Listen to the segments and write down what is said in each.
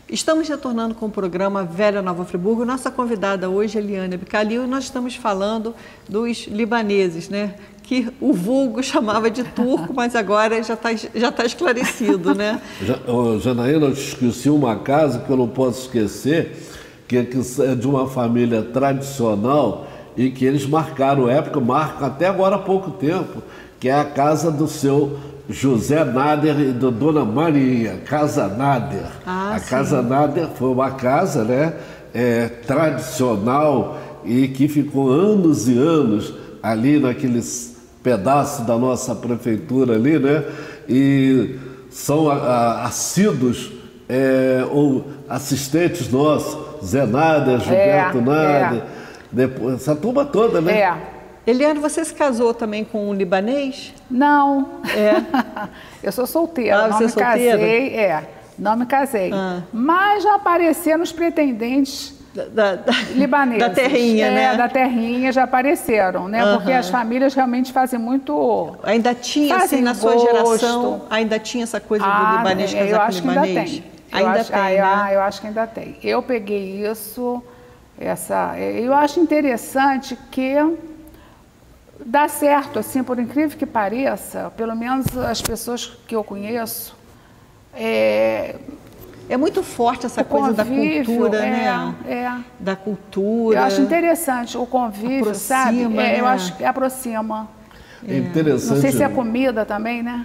Estamos retornando com o programa Velha Nova Friburgo. Nossa convidada hoje é Eliane Abicalil e nós estamos falando dos libaneses, né? Que o vulgo chamava de turco, mas agora já tá esclarecido, né? Janaína, eu esqueci uma casa que eu não posso esquecer, que é de uma família tradicional e que eles marcaram até agora há pouco tempo, que é a casa do seu José Nader e da Dona Maria, Casa Nader. A Casa Nader foi uma casa, né, tradicional e que ficou anos e anos ali naqueles pedaços da nossa prefeitura ali, né, e são assíduos ou assistentes nossos, Zé Nader, Gilberto Nader, depois, essa turma toda, né? Eliane, você se casou também com um libanês? Não. Eu sou solteira. Não me casei. Não me casei. Mas já apareceram os pretendentes libaneses. Da terrinha, né? Da terrinha já apareceram, né? Porque as famílias realmente fazem muito... Ainda tinha, assim, na sua geração, ainda tinha essa coisa do libanês casar com libanês? Eu acho que ainda tem. Ainda tem, né? Eu acho que ainda tem. Eu peguei isso, eu acho interessante que dá certo, assim, por incrível que pareça, pelo menos as pessoas que eu conheço, é muito forte essa coisa da cultura, né? Da cultura. Eu acho interessante o convívio, aproxima, sabe? Né? Eu acho que aproxima. É interessante. Não sei se é comida também, né?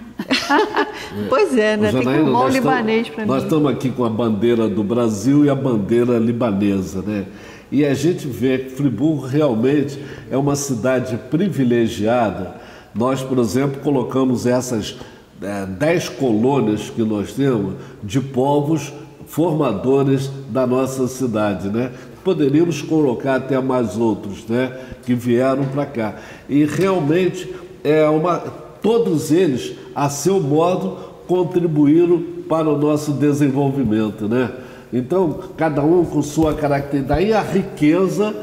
Pois é, né? Janaína, tem que arrumar um libanês para mim. Nós estamos aqui com a bandeira do Brasil e a bandeira libanesa, né? E a gente vê que Friburgo realmente é uma cidade privilegiada. Nós, por exemplo, colocamos essas 10 colônias que nós temos de povos formadores da nossa cidade, né? Poderíamos colocar até mais outros, né, que vieram para cá. E realmente todos eles, a seu modo, contribuíram para o nosso desenvolvimento, né? Então, cada um com sua característica, daí a riqueza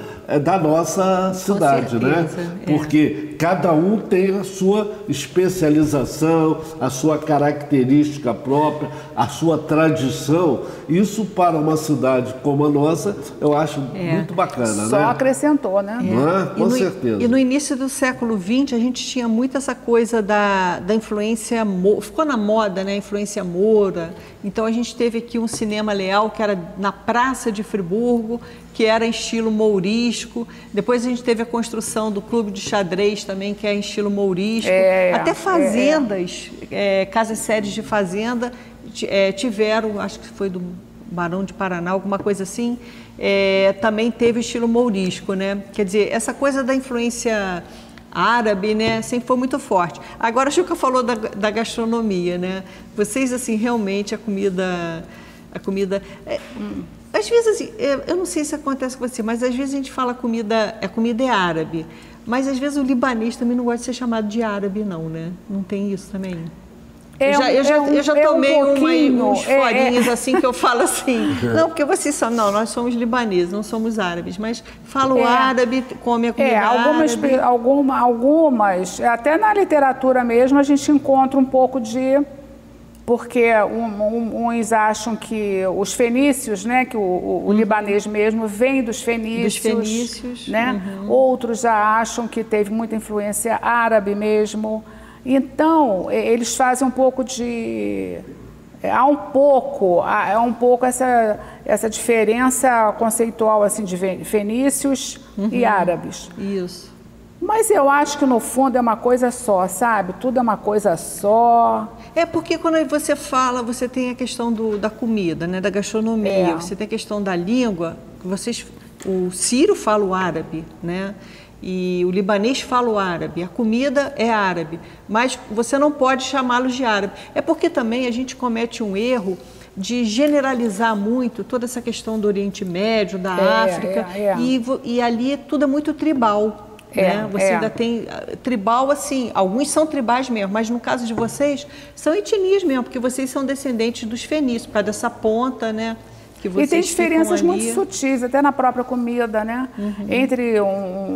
da nossa cidade, né? Porque cada um tem a sua especialização, a sua característica própria, a sua tradição. Isso para uma cidade como a nossa, eu acho muito bacana, Só né? acrescentou, né? Não é? Com certeza. E no início do século XX, a gente tinha muito essa coisa da influência, ficou na moda, né? A influência moura. Então, a gente teve aqui um cinema leal, que era na Praça de Friburgo, que era em estilo mourisco. Depois a gente teve a construção do Clube de Xadrez também, que é em estilo mourisco. Até fazendas, casas-sedes de fazenda tiveram, acho que foi do Barão de Paraná, alguma coisa assim, também teve estilo mourisco, né? Quer dizer, essa coisa da influência árabe, né, sempre foi muito forte. Agora a Juca falou da gastronomia, né? Vocês, assim, realmente a comida às vezes, assim, eu não sei se acontece com você, mas às vezes a gente fala comida é árabe, mas às vezes o libanês também não gosta de ser chamado de árabe, não, né? Não tem isso também? Eu já tomei uns forinhos assim que eu falo assim, não, porque vocês são, não, nós somos libaneses, não somos árabes, mas falo árabe, come a comida árabe. Algumas, até na literatura mesmo, a gente encontra um pouco de... Porque uns acham que os fenícios, né, que o libanês mesmo vem dos fenícios, né? Outros já acham que teve muita influência árabe mesmo. Então, eles fazem um pouco de... Há um pouco essa diferença conceitual assim, de fenícios e árabes. Isso. Mas eu acho que no fundo é uma coisa só, sabe? Tudo é uma coisa só. Porque quando você fala, você tem a questão da comida, né? Da gastronomia, você tem a questão da língua, o sírio fala o árabe, né? E o libanês fala o árabe, a comida é árabe, mas você não pode chamá-los de árabe. É porque também a gente comete um erro de generalizar muito toda essa questão do Oriente Médio, da África, e ali tudo é muito tribal. Né? Você ainda tem tribal, assim, alguns são tribais mesmo, mas no caso de vocês, são etnias mesmo, porque vocês são descendentes dos fenícios, por causa dessa ponta, né? Que vocês e tem diferenças ali muito sutis, até na própria comida, né?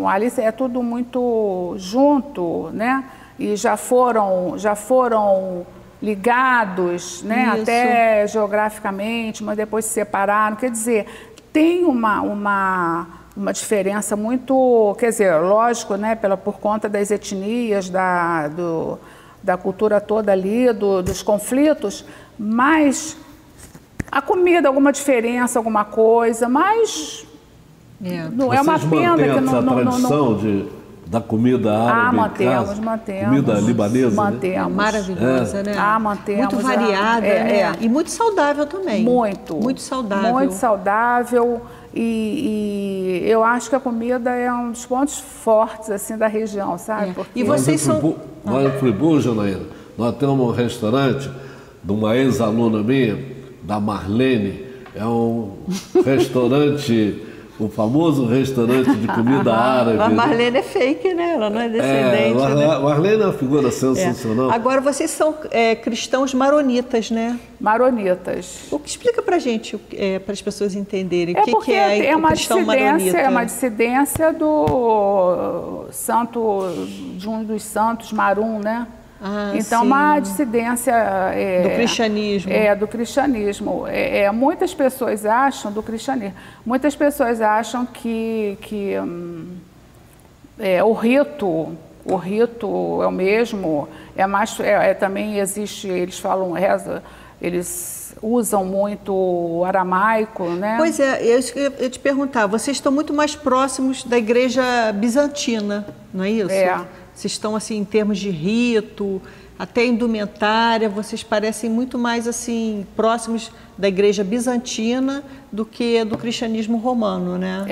Ali é tudo muito junto, né? E já foram ligados, né? Até geograficamente, mas depois se separaram. Quer dizer, tem uma diferença muito, quer dizer, lógico, né? Por conta das etnias, da cultura toda ali, dos conflitos, mas a comida, alguma diferença, alguma coisa, mas não é uma pena que não... Essa tradição da comida árabe mantemos. Comida libanesa, mantemos. Né? Maravilhosa, né? Mantemos. Muito variada, né? E muito saudável também. Muito saudável. Muito saudável. E eu acho que a comida é um dos pontos fortes assim da região, sabe? E vocês são... Nós em Friburgo, Janaína, nós temos um restaurante de uma ex-aluna minha, da Marlene, é um restaurante... O famoso restaurante de comida árabe. A Marlene é fake, né? Ela não é descendente. A Marlene é uma figura sensacional. Agora, vocês são cristãos maronitas, né? Maronitas. Explica pra gente, para as pessoas entenderem, o que é o cristão maronita. É uma dissidência do santo, de um dos santos, Marum, né? Então, uma dissidência do cristianismo. Do cristianismo. Muitas pessoas acham, do cristianismo, muitas pessoas acham que o rito é o mesmo, também existe, eles falam, eles usam muito o aramaico, né? Pois é, eu ia te perguntar, vocês estão muito mais próximos da igreja bizantina, não é isso? Vocês estão, assim, em termos de rito, até indumentária, vocês parecem muito mais, assim, próximos da igreja bizantina do que do cristianismo romano, né?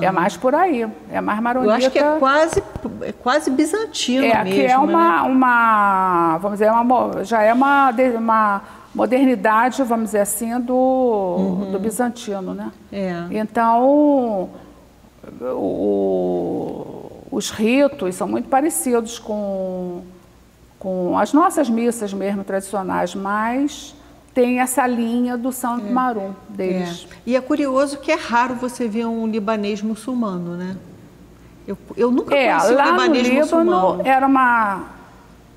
É mais por aí, é mais maronita. Eu acho que é quase bizantino mesmo, que é vamos dizer, já é uma modernidade, vamos dizer assim, do bizantino, né? Então, os ritos são muito parecidos com as nossas missas mesmo tradicionais, mas tem essa linha do Santo Marum deles. E é curioso que é raro você ver um libanês muçulmano, né? Eu nunca conheci um libanês muçulmano.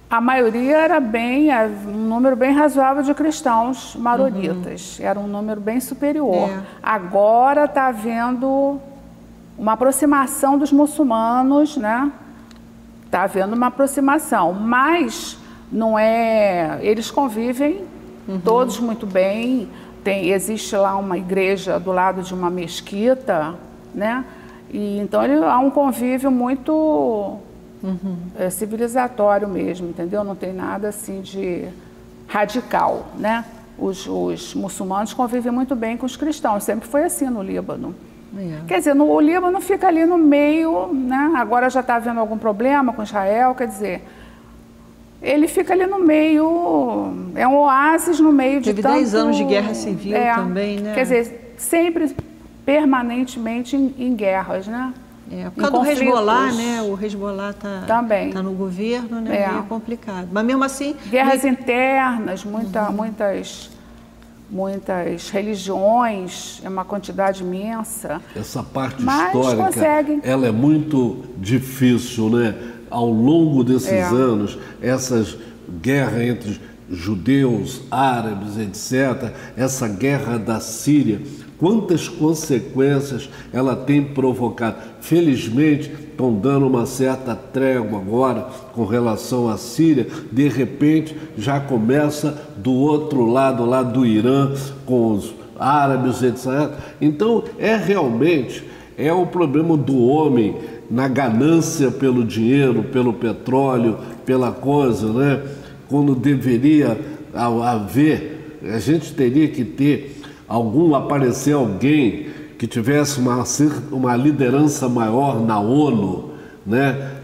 A maioria era um número bem razoável de cristãos maronitas. Era um número bem superior. Agora está havendo uma aproximação dos muçulmanos, né? Está havendo uma aproximação, mas não é... Eles convivem todos muito bem. Existe lá uma igreja do lado de uma mesquita, né? E então há um convívio muito civilizatório mesmo, entendeu? Não tem nada assim de radical, né? Os muçulmanos convivem muito bem com os cristãos. Sempre foi assim no Líbano. Quer dizer, o Líbano fica ali no meio, né? Agora já está havendo algum problema com Israel, quer dizer, ele fica ali no meio, é um oásis no meio de tanto... Teve 10 anos de guerra civil também, né? Quer dizer, sempre, permanentemente em guerras, né? Por causa do Hezbollah, né? O Hezbollah está no governo, né? É complicado. Mas mesmo assim... Guerras internas, muitas religiões, é uma quantidade imensa. Essa parte histórica, ela é muito difícil, né? Ao longo desses anos, essas guerras entre judeus, árabes, etc., essa guerra da Síria, quantas consequências ela tem provocado. Felizmente, estão dando uma certa trégua agora com relação à Síria. De repente, já começa do outro lado, lá do Irã, com os árabes, etc. Então, realmente o problema do homem na ganância pelo dinheiro, pelo petróleo, pela coisa, né? Quando deveria haver, a gente teria que ter aparecer alguém que tivesse uma liderança maior na ONU, né?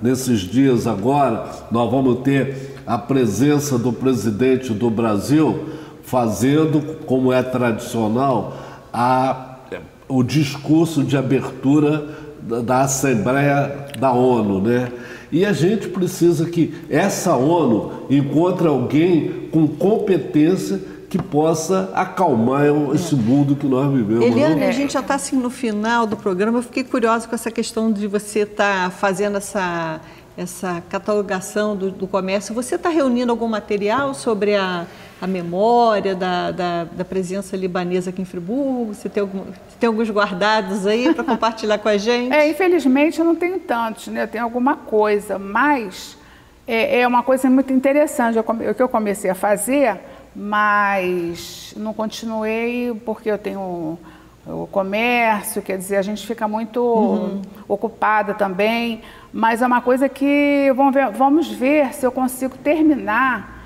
Nesses dias agora, nós vamos ter a presença do presidente do Brasil fazendo, como é tradicional, o discurso de abertura da Assembleia da ONU, né? E a gente precisa que essa ONU encontre alguém com competência que possa acalmar esse mundo que nós vivemos. Eliane, a gente já está assim no final do programa. Eu fiquei curiosa com essa questão de você estar fazendo essa catalogação do comércio. Você está reunindo algum material sobre a memória da presença libanesa aqui em Friburgo? Você tem alguns guardados aí para compartilhar com a gente? Infelizmente eu não tenho tantos, né? Eu tenho alguma coisa, mas é uma coisa muito interessante o que eu comecei a fazer, mas não continuei porque eu tenho o comércio, quer dizer, a gente fica muito ocupada também, mas é uma coisa que vamos ver se eu consigo terminar,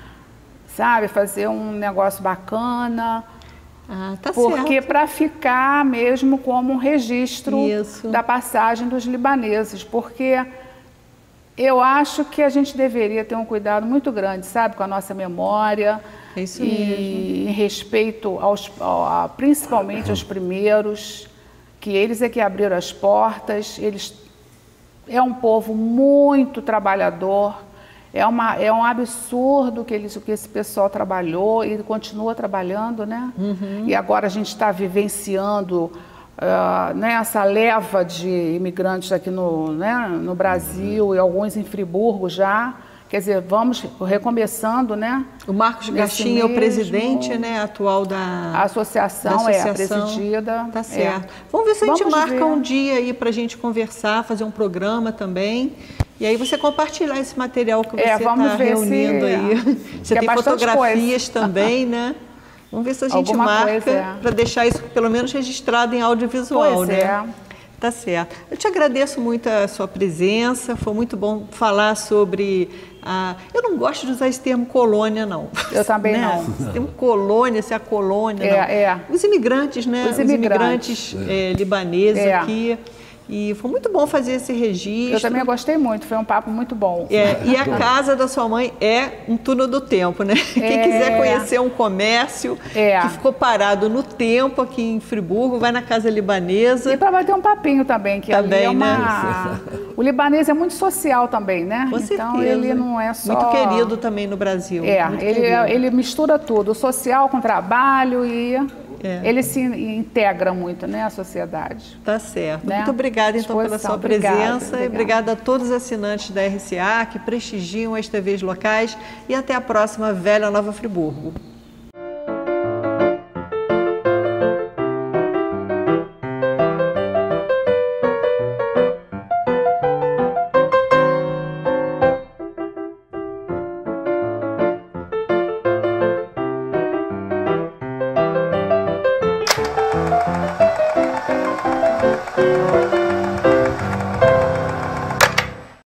sabe, fazer um negócio bacana, tá porque certo. para ficar mesmo como um registro da passagem dos libaneses, porque eu acho que a gente deveria ter um cuidado muito grande, sabe, com a nossa memória. É isso e em respeito principalmente aos primeiros, que eles é que abriram as portas. É um povo muito trabalhador, é um absurdo que esse pessoal trabalhou e continua trabalhando, né? E agora a gente está vivenciando né, essa leva de imigrantes aqui no Brasil e alguns em Friburgo já. Quer dizer, vamos recomeçando, né? O Marcos Gachin é o presidente, né, atual da associação. É a presidida. Tá certo. Vamos ver se a gente marca um dia aí para a gente conversar, fazer um programa também. E aí você compartilhar esse material que você está reunindo aí. Você tem fotografias também, né? Vamos ver se a gente marca para deixar isso pelo menos registrado em audiovisual, né? Tá certo. Eu te agradeço muito a sua presença, foi muito bom falar sobre eu não gosto de usar esse termo colônia, não. Eu também não. Esse termo colônia, se é a colônia, não. Os imigrantes, né? Os imigrantes libaneses aqui. E foi muito bom fazer esse registro. Eu também gostei muito, foi um papo muito bom. E a casa da sua mãe é um túnel do tempo, né? Quem quiser conhecer um comércio que ficou parado no tempo aqui em Friburgo, vai na Casa Libanesa. E para bater um papinho também, que também, ali O libanês é muito social também, né? Com certeza. Então ele não é só... Muito querido também no Brasil. Ele mistura tudo, o social com o trabalho e... Ele se integra muito, né, à sociedade. Tá certo. Né? Muito obrigada, então, pela sua presença. E obrigada a todos os assinantes da RCA que prestigiam as TVs locais. E até a próxima Velha Nova Friburgo.